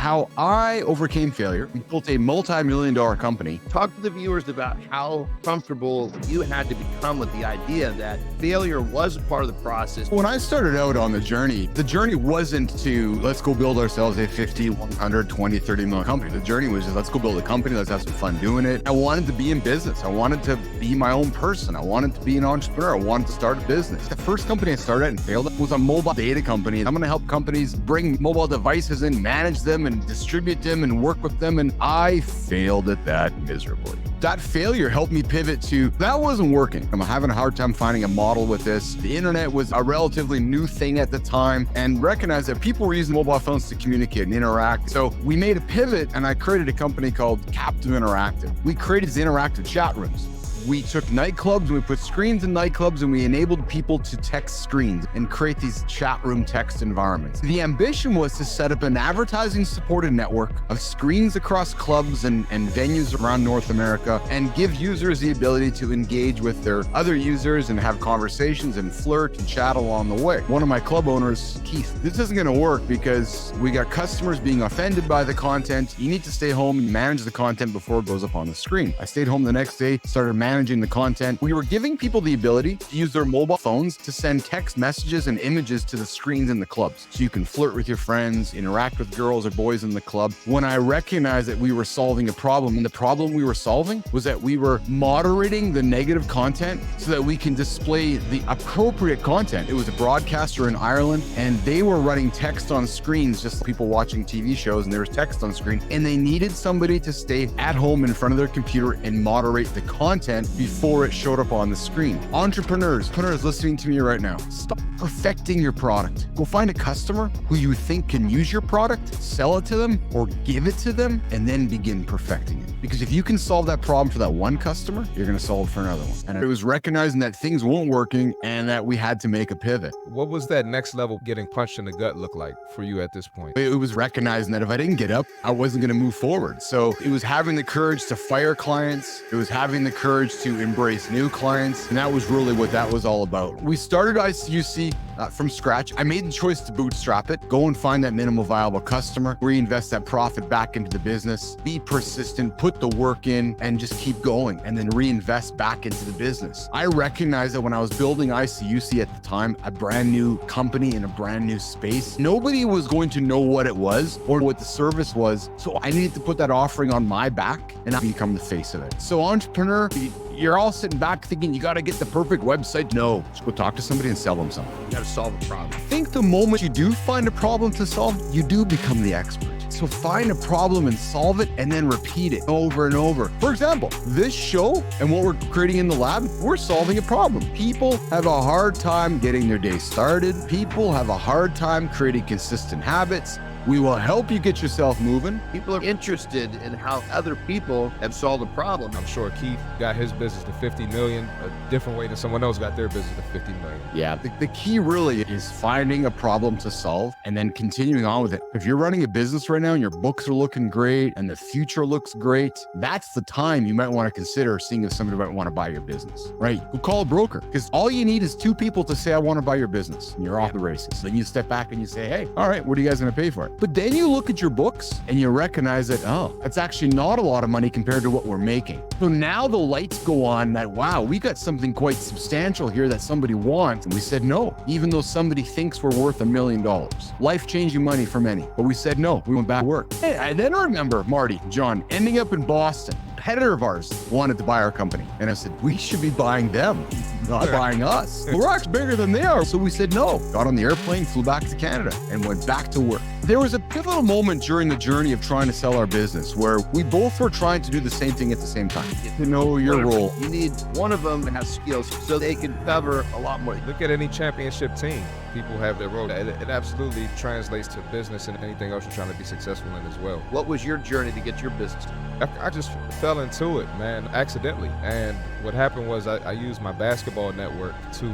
how I overcame failure and built a multi-million-dollar company. Talk to the viewers about how comfortable you had to become with the idea that failure was a part of the process. When I started out on the journey wasn't to let's go build ourselves a 50, 100, 20, 30 million company. The journey was just let's go build a company. Let's have some fun doing it. I wanted to be in business. I wanted to be my own person. I wanted to be an entrepreneur. I wanted to start a business. The first company I started at and failed at was a mobile data company. I'm going to help companies bring mobile devices in, manage them and distribute them and work with them. And I failed at that miserably. That failure helped me pivot to that wasn't working. I'm having a hard time finding a model with this. The internet was a relatively new thing at the time and recognized that people were using mobile phones to communicate and interact. So we made a pivot and I created a company called Captive Interactive. We created these interactive chat rooms. We took nightclubs and we put screens in nightclubs and we enabled people to text screens and create these chat room text environments. The ambition was to set up an advertising supported network of screens across clubs and venues around North America and give users the ability to engage with their other users and have conversations and flirt and chat along the way. One of my club owners, Keith, this isn't going to work because we got customers being offended by the content. You need to stay home and manage the content before it goes up on the screen. I stayed home the next day, started managing the content. We were giving people the ability to use their mobile phones to send text messages and images to the screens in the clubs. So you can flirt with your friends, interact with girls or boys in the club. When I recognized that we were solving a problem, and the problem we were solving was that we were moderating the negative content so that we can display the appropriate content. It was a broadcaster in Ireland and they were running text on screens, just people watching TV shows, and there was text on screen, and they needed somebody to stay at home in front of their computer and moderate the content before it showed up on the screen. Entrepreneurs listening to me right now, stop perfecting your product. Go find a customer who you think can use your product, sell it to them or give it to them, and then begin perfecting it. Because if you can solve that problem for that one customer, you're going to solve it for another one. And it was recognizing that things weren't working and that we had to make a pivot. What was that next level getting punched in the gut look like for you at this point? It was recognizing that if I didn't get up, I wasn't going to move forward. So it was having the courage to fire clients. It was having the courage to embrace new clients. And that was really what that was all about. We started ICUC from scratch. I made the choice to bootstrap it, go and find that minimal viable customer, reinvest that profit back into the business, be persistent, put the work in, and just keep going, and then reinvest back into the business. I recognized that when I was building ICUC at the time, a brand new company in a brand new space, nobody was going to know what it was or what the service was. So I needed to put that offering on my back and become the face of it. So entrepreneur, you're all sitting back thinking you got to get the perfect website. No, just go talk to somebody and sell them something. You got to solve a problem. I think the moment you do find a problem to solve, you do become the expert. So find a problem and solve it and then repeat it over and over. For example, this show and what we're creating in the lab, we're solving a problem. People have a hard time getting their day started. People have a hard time creating consistent habits. We will help you get yourself moving. People are interested in how other people have solved a problem. I'm sure Keith got his business to 50 million a different way than someone else got their business to 50 million. Yeah, the key really is finding a problem to solve and then continuing on with it. If you're running a business right now and your books are looking great and the future looks great, that's the time you might want to consider seeing if somebody might want to buy your business, right? Go call a broker, because all you need is two people to say, I want to buy your business, and you're off the races. Then you step back and you say, hey, all right, what are you guys going to pay for it? But then you look at your books and you recognize that, oh, that's actually not a lot of money compared to what we're making. So now the lights go on that, wow, we got something quite substantial here that somebody wants. And we said no, even though somebody thinks we're worth $1 million. Life-changing money for many. But we said no, we went back to work. Hey, I then remember Marty, John, ending up in Boston. A competitor of ours wanted to buy our company. And I said, we should be buying them, not buying us. We're actually bigger than they are. So we said no, got on the airplane, flew back to Canada and went back to work. There was a pivotal moment during the journey of trying to sell our business where we both were trying to do the same thing at the same time. Get to know your role. You need one of them to have skills so they can cover a lot more. Look at any championship team. People have their role. It absolutely translates to business and anything else you're trying to be successful in as well. What was your journey to get your business? I just fell into it, man, accidentally. And what happened was I used my basketball network to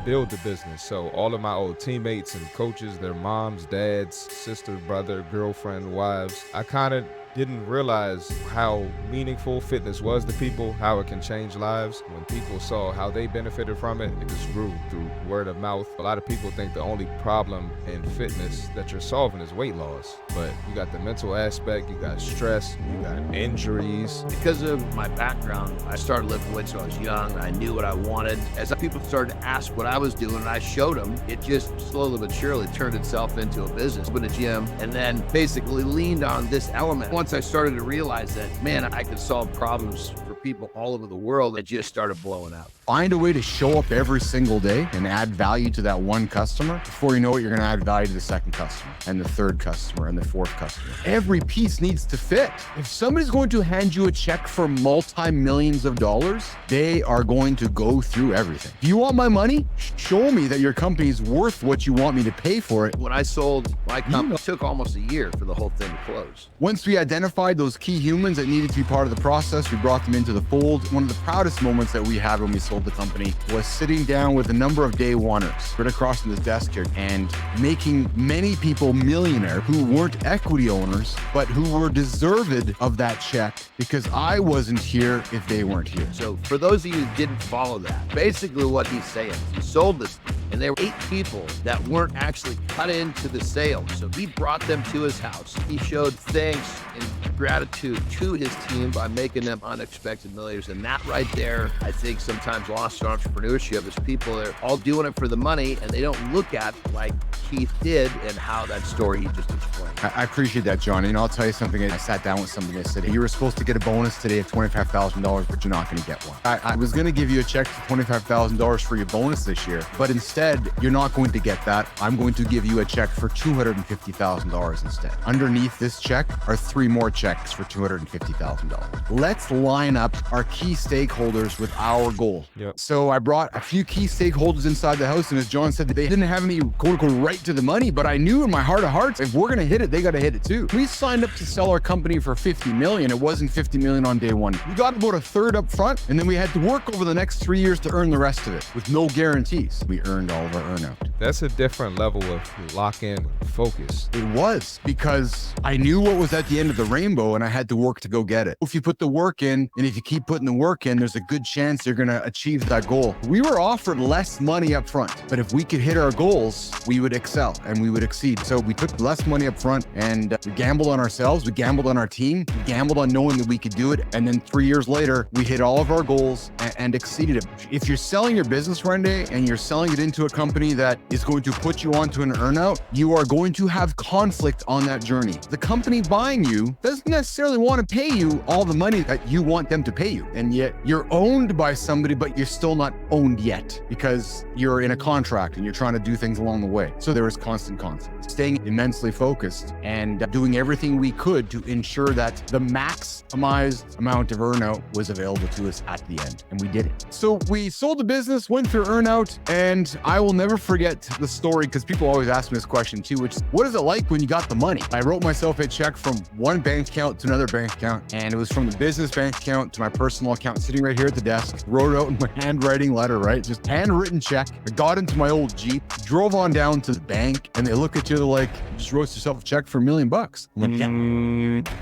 build the business. So all of my old teammates and coaches, their moms, dads, sister, brother, girlfriend, wives, I kind of didn't realize how meaningful fitness was to people, how it can change lives. When people saw how they benefited from it, it just grew through word of mouth. A lot of people think the only problem in fitness that you're solving is weight loss, but you got the mental aspect, you got stress, you got injuries. Because of my background, I started lifting weights when I was young. I knew what I wanted. As people started to ask what I was doing, and I showed them, it just slowly but surely turned itself into a business. Opened a gym, and then basically leaned on this element. Once I started to realize that, man, I could solve problems for people all over the world, it just started blowing up. Find a way to show up every single day and add value to that one customer. Before you know it, you're going to add value to the second customer and the third customer and the fourth customer. Every piece needs to fit. If somebody's going to hand you a check for multi-millions of dollars, they are going to go through everything. Do you want my money? Show me that your company is worth what you want me to pay for it. When I sold my company, it took almost a year for the whole thing to close. Once we identified those key humans that needed to be part of the process, we brought them into the fold. One of the proudest moments that we had when we sold the company was sitting down with a number of day oneers right across from this desk here and making many people millionaire who weren't equity owners, but who were deserved of that check because I wasn't here if they weren't here. So for those of you who didn't follow that, basically what he's saying, he sold this and there were 8 people that weren't actually cut into the sale. So he brought them to his house. He showed thanks and gratitude to his team by making them unexpected millionaires. And that right there, I think sometimes lost in entrepreneurship is people that are all doing it for the money and they don't look at like Keith did and how that story he just explained. I appreciate that, John. And I'll tell you something. I sat down with somebody. I said, hey, you were supposed to get a bonus today of $25,000, but you're not going to get one. I was going to give you a check for $25,000 for your bonus this year, but instead, you're not going to get that. I'm going to give you a check for $250,000 instead. Underneath this check are 3 more checks for $250,000. Let's line up our key stakeholders with our goal. Yep. So I brought a few key stakeholders inside the house, and as John said, they didn't have any quote-unquote right to the money, but I knew in my heart of hearts, if we're going to hit it, they got to hit it too. We signed up to sell our company for $50 million. It wasn't $50 million on day one. We got about a third up front, and then we had to work over the next 3 years to earn the rest of it with no guarantees. We earned all of our earn out. That's a different level of lock-in focus. It was because I knew what was at the end of the rainbow and I had to work to go get it. If you put the work in and if you keep putting the work in, there's a good chance you're going to achieve that goal. We were offered less money up front, but if we could hit our goals, we would excel and we would exceed. So we took less money up front and we gambled on ourselves. We gambled on our team. We gambled on knowing that we could do it. And then 3 years later, we hit all of our goals and exceeded it. If you're selling your business one day and you're selling it into a company that is going to put you onto an earnout, you are going to have conflict on that journey. The company buying you doesn't necessarily want to pay you all the money that you want them to pay you. And yet you're owned by somebody, but you're still not owned yet because you're in a contract and you're trying to do things along the way. So there is constant conflict. Staying immensely focused and doing everything we could to ensure that the maximized amount of earnout was available to us at the end. And we did it. So we sold the business, went through earnout, and I will never forget the story because people always ask me this question too, which is, what is it like when you got the money? I wrote myself a check from one bank account to another bank account, and it was from the business bank account to my personal account sitting right here at the desk. Wrote it out in my handwriting letter, right? Just handwritten check. I got into my old Jeep, drove on down to the bank, and they look at you, they're like, you just wrote yourself a check for $1 million. I'm like, yeah.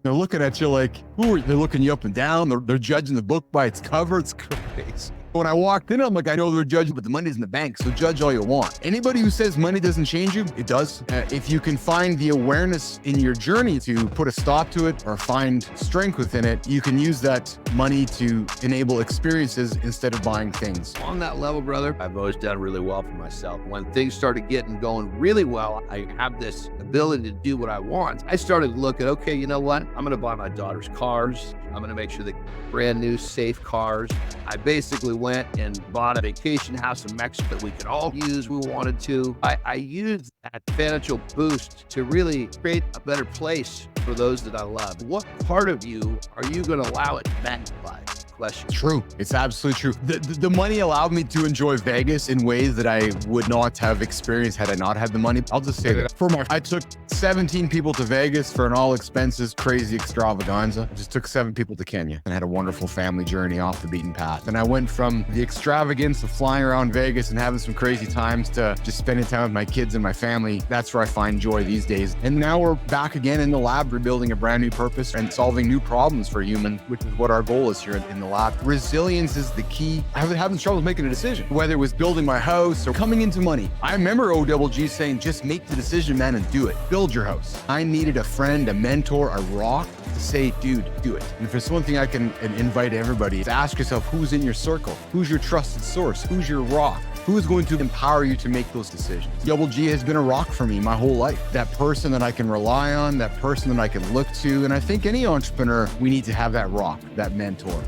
They're looking at you like, who are they? Looking you up and down. They're judging the book by its cover. It's crazy. When I walked in, I'm like, I know they're judging, but the money's in the bank, so judge all you want. Anybody who says money doesn't change you, it does. If you can find the awareness in your journey to put a stop to it or find strength within it, you can use that money to enable experiences instead of buying things. On that level, brother, I've always done really well for myself. When things started getting going really well, I have this ability to do what I want. I started to look at, okay, you know what? I'm going to buy my daughter's cars. I'm going to make sure they're brand new, safe cars. I basically went and bought a vacation house in Mexico that we could all use when we wanted to. I used that financial boost to really create a better place for those that I love. What part of you are you going to allow it to magnify? Question. True. It's absolutely true. The money allowed me to enjoy Vegas in ways that I would not have experienced had I not had the money. I'll just say that. I took 17 people to Vegas for an all expenses, crazy extravaganza. I just took 7 people to Kenya and had a wonderful family journey off the beaten path. And I went from the extravagance of flying around Vegas and having some crazy times to just spending time with my kids and my family. That's where I find joy these days. And now we're back again in the lab, rebuilding a brand new purpose and solving new problems for humans, which is what our goal is here in the lab. Resilience is the key. I was having trouble making a decision, whether it was building my house or coming into money. I remember OGG saying, just make the decision, man, and do it. Build your house. I needed a friend, a mentor, a rock to say, dude, do it. And if there's one thing I can invite everybody, is ask yourself, who's in your circle? Who's your trusted source? Who's your rock? Who is going to empower you to make those decisions? OGG has been a rock for me my whole life. That person that I can rely on, that person that I can look to. And I think any entrepreneur, we need to have that rock, that mentor.